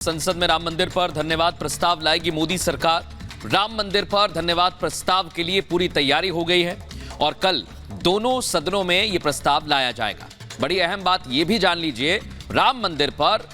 संसद में राम मंदिर पर धन्यवाद प्रस्ताव लाएगी मोदी सरकार। राम मंदिर पर धन्यवाद प्रस्ताव के लिए पूरी तैयारी हो गई है और कल दोनों सदनों में यह प्रस्ताव लाया जाएगा। बड़ी अहम बात यह भी जान लीजिए, राम मंदिर पर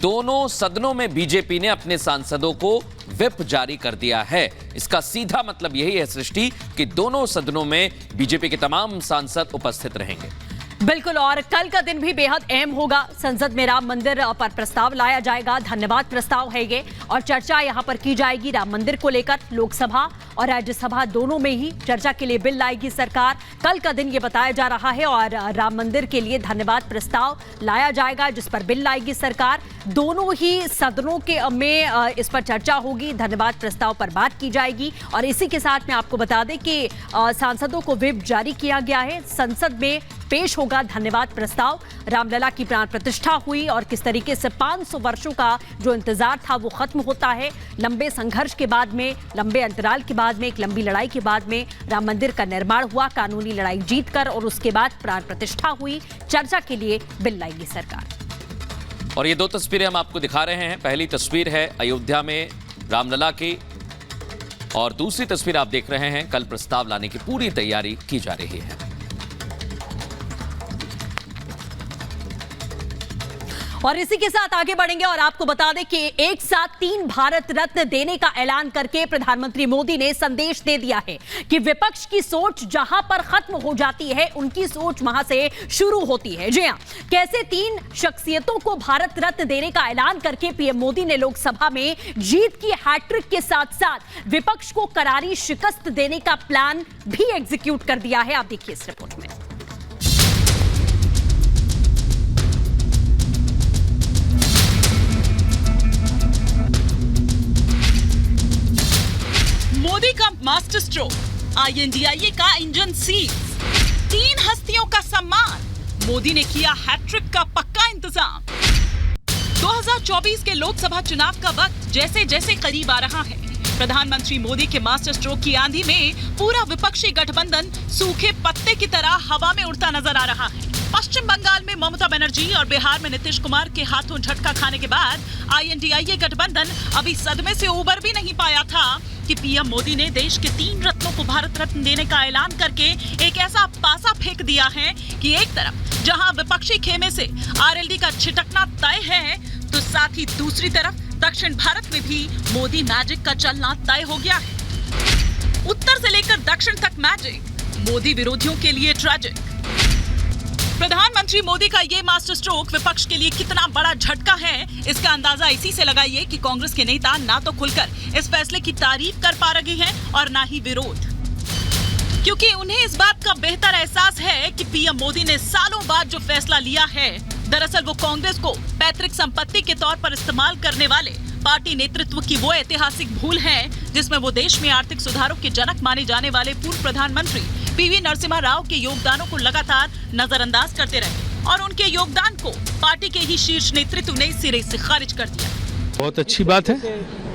दोनों सदनों में बीजेपी ने अपने सांसदों को व्हिप जारी कर दिया है। इसका सीधा मतलब यही है सृष्टि कि दोनों सदनों में बीजेपी के तमाम सांसद उपस्थित रहेंगे। बिल्कुल, और कल का दिन भी बेहद अहम होगा। संसद में राम मंदिर पर प्रस्ताव लाया जाएगा, धन्यवाद प्रस्ताव है ये, और चर्चा यहां पर की जाएगी राम मंदिर को लेकर। लोकसभा और राज्यसभा दोनों में ही चर्चा के लिए बिल लाएगी सरकार। कल का दिन ये बताया जा रहा है और राम मंदिर के लिए धन्यवाद प्रस्ताव लाया जाएगा जिस पर बिल लाएगी सरकार। दोनों ही सदनों के में इस पर चर्चा होगी, धन्यवाद प्रस्ताव पर बात की जाएगी। और इसी के साथ में आपको बता दें कि सांसदों को व्हिप जारी किया गया है। संसद में पेश होगा धन्यवाद प्रस्ताव। रामलला की प्राण प्रतिष्ठा हुई और किस तरीके से 500 वर्षों का जो इंतजार था वो खत्म होता है। लंबे संघर्ष के बाद में, लंबे अंतराल के बाद में, एक लंबी लड़ाई के बाद में राम मंदिर का निर्माण हुआ, कानूनी लड़ाई जीतकर, और उसके बाद प्राण प्रतिष्ठा हुई। चर्चा के लिए बिल लाएगी सरकार। और ये दो तस्वीरें हम आपको दिखा रहे हैं। पहली तस्वीर है अयोध्या में रामलला की और दूसरी तस्वीर आप देख रहे हैं कल प्रस्ताव लाने की पूरी तैयारी की जा रही है। और इसी के साथ आगे बढ़ेंगे और आपको बता दें कि एक साथ 3 भारत रत्न देने का ऐलान करके प्रधानमंत्री मोदी ने संदेश दे दिया है कि विपक्ष की सोच जहां पर खत्म हो जाती है, उनकी सोच वहां से शुरू होती है। जी हां, कैसे 3 शख्सियतों को भारत रत्न देने का ऐलान करके पीएम मोदी ने लोकसभा में जीत की हैट्रिक के साथ साथ विपक्ष को करारी शिकस्त देने का प्लान भी एग्जीक्यूट कर दिया है। आप देखिए इस रिपोर्ट में। मोदी का मास्टर स्ट्रोक, INDIA का इंजन सीज, 3 हस्तियों का सम्मान, मोदी ने किया हैट्रिक का पक्का इंतजाम। 2024 के लोकसभा चुनाव का वक्त जैसे जैसे करीब आ रहा है, प्रधानमंत्री मोदी के मास्टर स्ट्रोक की आंधी में पूरा विपक्षी गठबंधन सूखे पत्ते की तरह हवा में उड़ता नजर आ रहा है। पश्चिम बंगाल में ममता बनर्जी और बिहार में नीतीश कुमार के हाथों झटका खाने के बाद INDIA गठबंधन अभी सदमे से उबर भी नहीं पाया था कि पीएम मोदी ने देश के 3 रत्नों को भारत रत्न देने का ऐलान करके एक ऐसा पासा फेंक दिया है कि एक तरफ जहां विपक्षी खेमे से RLD का छिटकना तय है, तो साथ ही दूसरी तरफ दक्षिण भारत में भी मोदी मैजिक का चलना तय हो गया है। उत्तर से लेकर दक्षिण तक मैजिक, मोदी विरोधियों के लिए ट्रेजिक। प्रधानमंत्री मोदी का ये मास्टर स्ट्रोक विपक्ष के लिए कितना बड़ा झटका है, इसका अंदाजा इसी से लगाइए कि कांग्रेस के नेता ना तो खुलकर इस फैसले की तारीफ कर पा रहे हैं और ना ही विरोध, क्योंकि उन्हें इस बात का बेहतर एहसास है कि पीएम मोदी ने सालों बाद जो फैसला लिया है, दरअसल वो कांग्रेस को पैतृक संपत्ति के तौर पर इस्तेमाल करने वाले पार्टी नेतृत्व की वो ऐतिहासिक भूल है जिसमें वो देश में आर्थिक सुधारों के जनक माने जाने वाले पूर्व प्रधानमंत्री PV नरसिम्हा राव के योगदानों को लगातार नजरअंदाज करते रहे और उनके योगदान को पार्टी के ही शीर्ष नेतृत्व ने सिरे से खारिज कर दिया। बहुत अच्छी बात है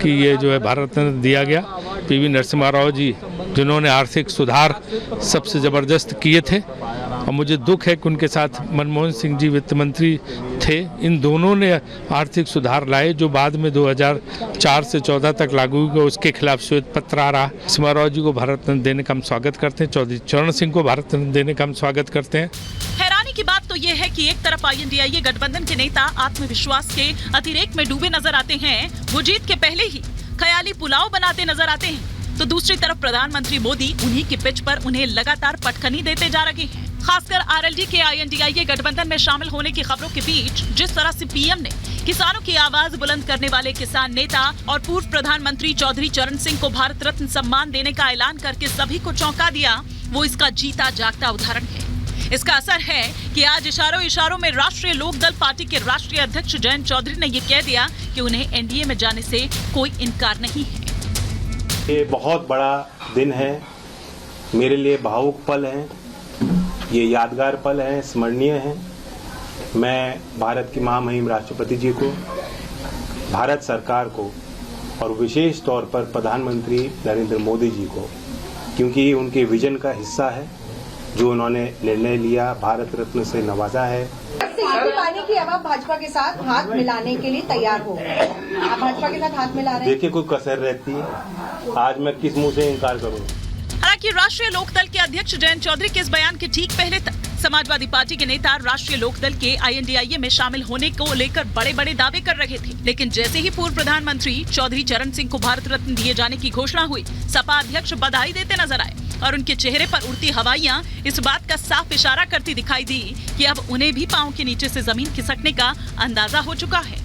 कि ये जो है भारत रत्न दिया गया PV नरसिम्हा राव जी, जिन्होंने आर्थिक सुधार सबसे ज़बरदस्त किए थे। और मुझे दुख है कि उनके साथ मनमोहन सिंह जी वित्त मंत्री थे। इन दोनों ने आर्थिक सुधार लाए जो बाद में 2004 से 14 तक लागू हुए। उसके खिलाफ श्वेत पत्र आ रहा। नरसिम्हा राव जी को भारत रत्न देने का हम स्वागत करते हैं, चौधरी चरण सिंह को भारत रत्न देने का हम स्वागत करते हैं। हैरानी की बात तो ये है कि एक तरफ INDIA गठबंधन के नेता आत्मविश्वास के अतिरेक में डूबे नजर आते हैं, वो जीत के पहले ही ख्याली पुलाव बनाते नजर आते हैं, तो दूसरी तरफ प्रधानमंत्री मोदी उन्हीं की पिच पर उन्हें लगातार पटखनी देते जा रहे हैं। खासकर RLD के INDIA गठबंधन में शामिल होने की खबरों के बीच जिस तरह से पीएम ने किसानों की आवाज बुलंद करने वाले किसान नेता और पूर्व प्रधानमंत्री चौधरी चरण सिंह को भारत रत्न सम्मान देने का ऐलान करके सभी को चौंका दिया, वो इसका जीता जागता उदाहरण है। इसका असर है कि आज इशारों इशारों में राष्ट्रीय लोकदल पार्टी के राष्ट्रीय अध्यक्ष जयंत चौधरी ने ये कह दिया कि उन्हें NDA में जाने से कोई इनकार नहीं है। ये बहुत बड़ा दिन है, मेरे लिए भावुक पल है, ये यादगार पल है, स्मरणीय है। मैं भारत की महामहिम राष्ट्रपति जी को, भारत सरकार को और विशेष तौर पर प्रधानमंत्री नरेंद्र मोदी जी को, क्योंकि उनके विजन का हिस्सा है जो उन्होंने निर्णय लिया, भारत रत्न से नवाजा है, सीट पाने की अब आप भाजपा के साथ हाथ मिलाने के लिए तैयार हो, आप भाजपा के साथ हाथ मिला रहे हैं। देखिए कोई कसर रहती है, आज मैं किस मुंह से इनकार करूँ। हालांकि राष्ट्रीय लोकदल के अध्यक्ष जयंत चौधरी के इस बयान के ठीक पहले तक समाजवादी पार्टी के नेता राष्ट्रीय लोकदल के INDIA में शामिल होने को लेकर बड़े बड़े दावे कर रहे थे, लेकिन जैसे ही पूर्व प्रधानमंत्री चौधरी चरण सिंह को भारत रत्न दिए जाने की घोषणा हुई, सपा अध्यक्ष बधाई देते नजर आए और उनके चेहरे पर उड़ती हवाइयां इस बात का साफ इशारा करती दिखाई दी कि अब उन्हें भी पांव के नीचे से जमीन खिसकने का अंदाजा हो चुका है।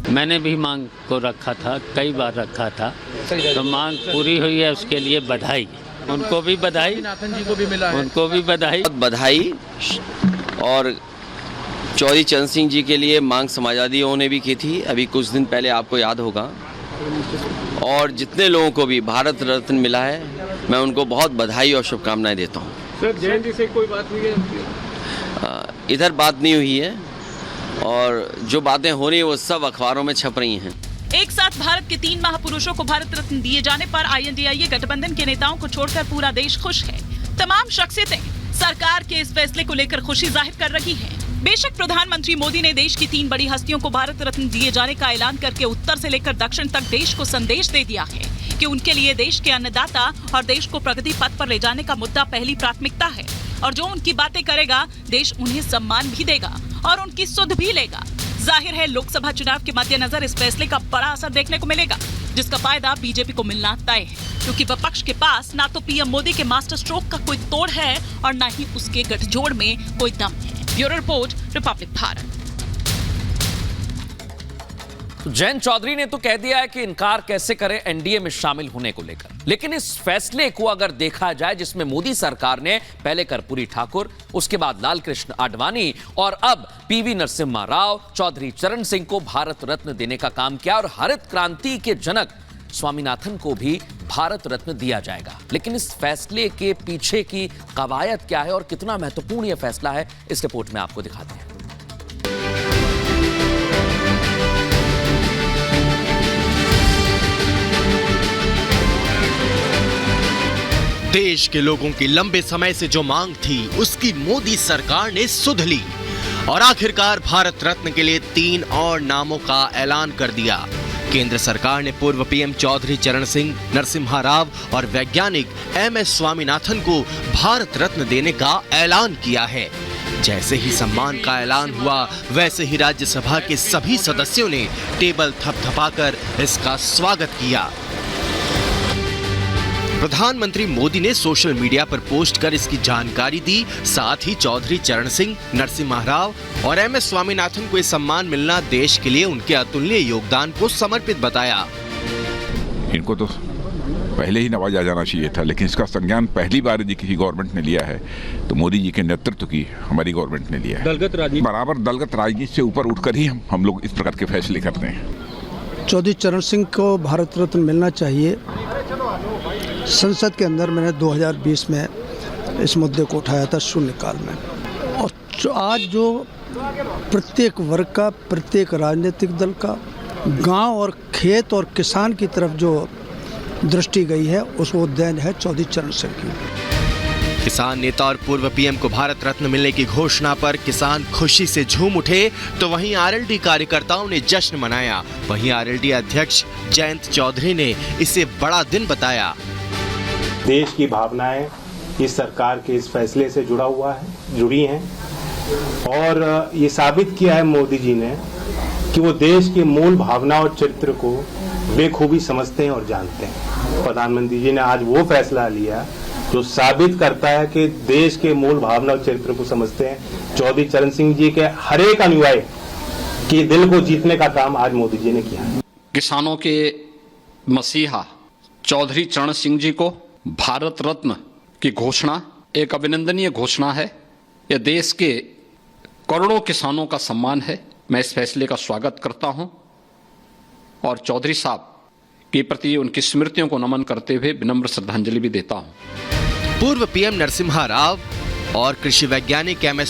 मैंने भी मांग को रखा था, कई बार रखा था, तो मांग पूरी हुई है, उसके लिए बधाई। उनको भी बधाई, नाथन जी को भी मिला है, उनको भी बधाई। बधाई। और चौधरी चरण सिंह जी के लिए मांग समाजवादियों ने भी की थी, अभी कुछ दिन पहले, आपको याद होगा। और जितने लोगों को भी भारत रत्न मिला है, मैं उनको बहुत बधाई और शुभकामनाएं देता हूँ। सर, जयंत जी से कोई बात हुई है? इधर बात नहीं हुई है, और जो बातें हो रही है वो सब अखबारों में छप रही हैं। एक साथ भारत के 3 महापुरुषों को भारत रत्न दिए जाने पर INDIA गठबंधन के नेताओं को छोड़कर पूरा देश खुश है। तमाम शख्सियतें सरकार के इस फैसले को लेकर खुशी जाहिर कर रही हैं। बेशक प्रधानमंत्री मोदी ने देश की 3 बड़ी हस्तियों को भारत रत्न दिए जाने का ऐलान करके उत्तर से लेकर दक्षिण तक देश को संदेश दे दिया है कि उनके लिए देश के अन्नदाता और देश को प्रगति पथ पर ले जाने का मुद्दा पहली प्राथमिकता है, और जो उनकी बातें करेगा देश उन्हें सम्मान भी देगा और उनकी सुध भी लेगा। जाहिर है लोकसभा चुनाव के मद्देनजर इस फैसले का बड़ा असर देखने को मिलेगा, जिसका फायदा बीजेपी को मिलना तय है, क्योंकि विपक्ष के पास ना तो पीएम मोदी के मास्टर स्ट्रोक का कोई तोड़ है और ना ही उसके गठजोड़ में कोई दम है। Bureau report, Republic Bharat. Jayant Chaudhary ने तो कह दिया है कि इनकार कैसे करें एनडीए में शामिल होने को लेकर, लेकिन इस फैसले को अगर देखा जाए जिसमें मोदी सरकार ने पहले कर्पूरी ठाकुर, उसके बाद लाल कृष्ण आडवाणी और अब PV नरसिम्हा राव, चौधरी चरण सिंह को भारत रत्न देने का काम किया और हरित क्रांति के जनक स्वामीनाथन को भी भारत रत्न दिया जाएगा। लेकिन इस फैसले के पीछे की कवायद क्या है और कितना महत्वपूर्ण यह फैसला है, इस रिपोर्ट में आपको दिखाते हैं। देश के लोगों की लंबे समय से जो मांग थी, उसकी मोदी सरकार ने सुध ली और आखिरकार भारत रत्न के लिए 3 और नामों का ऐलान कर दिया। केंद्र सरकार ने पूर्व पीएम चौधरी चरण सिंह, नरसिम्हा राव और वैज्ञानिक MS स्वामीनाथन को भारत रत्न देने का ऐलान किया है। जैसे ही सम्मान का ऐलान हुआ, वैसे ही राज्यसभा के सभी सदस्यों ने टेबल थपथपाकर इसका स्वागत किया। प्रधानमंत्री मोदी ने सोशल मीडिया पर पोस्ट कर इसकी जानकारी दी। साथ ही चौधरी चरण सिंह, नरसिम्हा राव और MS स्वामीनाथन को ये सम्मान मिलना देश के लिए उनके अतुलनीय योगदान को समर्पित बताया। इनको तो पहले ही नवाजा जाना चाहिए था, लेकिन इसका संज्ञान पहली बार यदि किसी गवर्नमेंट ने लिया है तो मोदी जी के नेतृत्व की हमारी गवर्नमेंट ने लिया है। बराबर दलगत राजनीति से ऊपर उठकर ही हम लोग इस प्रकार के फैसले करते हैं। चौधरी चरण सिंह को भारत रत्न मिलना चाहिए। संसद के अंदर मैंने 2020 में इस मुद्दे को उठाया था शून्यकाल में, और आज जो प्रत्येक वर्ग का, प्रत्येक राजनीतिक दल का, गांव और खेत और किसान की तरफ जो दृष्टि गई है, उसको देन है चौधरी चरण सिंह की। किसान नेता और पूर्व पीएम को भारत रत्न मिलने की घोषणा पर किसान खुशी से झूम उठे, तो वहीं RLD कार्यकर्ताओं ने जश्न मनाया। वहीं RLD अध्यक्ष जयंत चौधरी ने इसे बड़ा दिन बताया। देश की भावनाएं इस सरकार के इस फैसले से जुड़ी हैं और ये साबित किया है मोदी जी ने कि वो देश की मूल भावना और चरित्र को बेखूबी समझते हैं और जानते हैं। प्रधानमंत्री जी ने आज वो फैसला लिया जो साबित करता है कि देश के मूल भावना और चरित्र को समझते हैं। चौधरी चरण सिंह जी के हर एक अनुयायी के दिल को जीतने का काम आज मोदी जी ने किया। किसानों के मसीहा चौधरी चरण सिंह जी को भारत रत्न की घोषणा एक अभिनंदनीय घोषणा है। यह देश के करोड़ों किसानों का सम्मान है। मैं इस फैसले का स्वागत करता हूं और चौधरी साहब के प्रति उनकी स्मृतियों को नमन करते हुए विनम्र श्रद्धांजलि भी देता हूं। पूर्व पीएम नरसिम्हा राव और कृषि वैज्ञानिक MS